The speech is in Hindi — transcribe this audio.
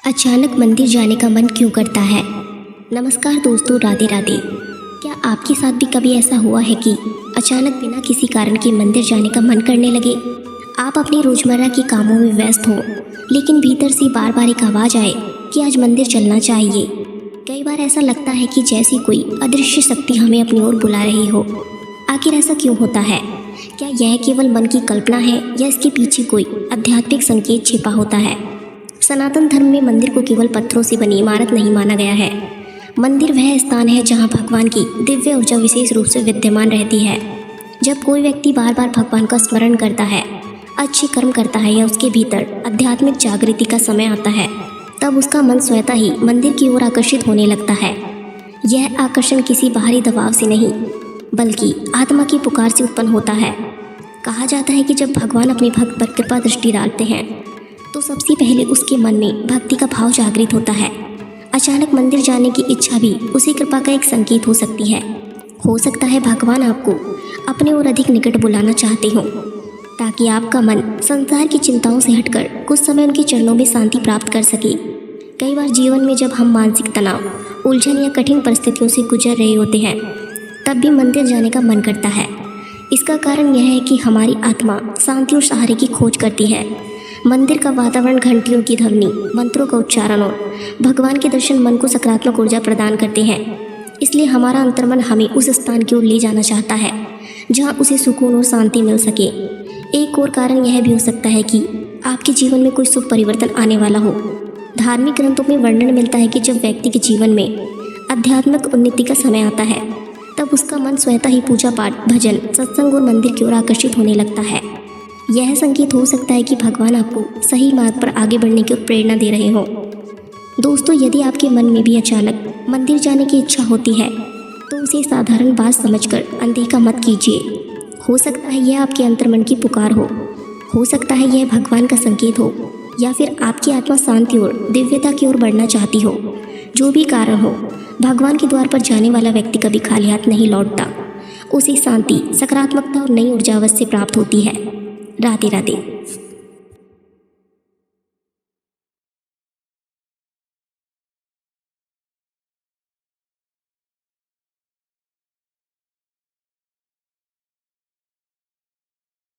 अचानक मंदिर जाने का मन क्यों करता है। नमस्कार दोस्तों, राधे राधे। क्या आपके साथ भी कभी ऐसा हुआ है कि अचानक बिना किसी कारण के मंदिर जाने का मन करने लगे? आप अपनी रोजमर्रा के कामों में व्यस्त हो, लेकिन भीतर से बार बार एक आवाज़ आए कि आज मंदिर चलना चाहिए। कई बार ऐसा लगता है कि जैसी कोई अदृश्य शक्ति हमें अपनी ओर बुला रही हो। आखिर ऐसा क्यों होता है? क्या यह केवल मन की कल्पना है या इसके पीछे कोई आध्यात्मिक संकेत छिपा होता है? सनातन धर्म में मंदिर को केवल पत्थरों से बनी इमारत नहीं माना गया है। मंदिर वह स्थान है जहां भगवान की दिव्य ऊर्जा विशेष रूप से विद्यमान रहती है। जब कोई व्यक्ति बार बार भगवान का स्मरण करता है, अच्छे कर्म करता है या उसके भीतर आध्यात्मिक जागृति का समय आता है, तब उसका मन स्वतः ही मंदिर की ओर आकर्षित होने लगता है। यह आकर्षण किसी बाहरी दबाव से नहीं, बल्कि आत्मा की पुकार से उत्पन्न होता है। कहा जाता है कि जब भगवान अपने भक्त पर कृपा दृष्टि डालते हैं तो सबसे पहले उसके मन में भक्ति का भाव जागृत होता है। अचानक मंदिर जाने की इच्छा भी उसी कृपा का एक संकेत हो सकती है। हो सकता है भगवान आपको अपने और अधिक निकट बुलाना चाहते हो, ताकि आपका मन संसार की चिंताओं से हटकर कुछ समय उनके चरणों में शांति प्राप्त कर सके। कई बार जीवन में जब हम मानसिक तनाव, उलझन या कठिन परिस्थितियों से गुजर रहे होते हैं, तब भी मंदिर जाने का मन करता है। इसका कारण यह है कि हमारी आत्मा शांति और सहारे की खोज करती है। मंदिर का वातावरण, घंटियों की ध्वनि, मंत्रों का उच्चारण और भगवान के दर्शन मन को सकारात्मक ऊर्जा प्रदान करते हैं। इसलिए हमारा अंतर्मन हमें उस स्थान की ओर ले जाना चाहता है जहां उसे सुकून और शांति मिल सके। एक और कारण यह भी हो सकता है कि आपके जीवन में कोई शुभ परिवर्तन आने वाला हो। धार्मिक ग्रंथों में वर्णन मिलता है कि जब व्यक्ति के जीवन में आध्यात्मिक उन्नति का समय आता है, तब उसका मन स्वतः ही पूजा पाठ, भजन, सत्संग और मंदिर की ओर आकर्षित होने लगता है। यह संकेत हो सकता है कि भगवान आपको सही मार्ग पर आगे बढ़ने की प्रेरणा दे रहे हो। दोस्तों, यदि आपके मन में भी अचानक मंदिर जाने की इच्छा होती है, तो उसे साधारण बात समझकर अनदेखा मत कीजिए। हो सकता है यह आपके अंतर्मन की पुकार हो सकता है यह भगवान का संकेत हो, या फिर आपकी आत्मा शांति और दिव्यता की ओर बढ़ना चाहती हो। जो भी कारण हो, भगवान के द्वार पर जाने वाला व्यक्ति कभी खाली हाथ नहीं लौटता। उसे शांति, सकारात्मकता और नई ऊर्जा अवश्य प्राप्त होती है। राधे राधे।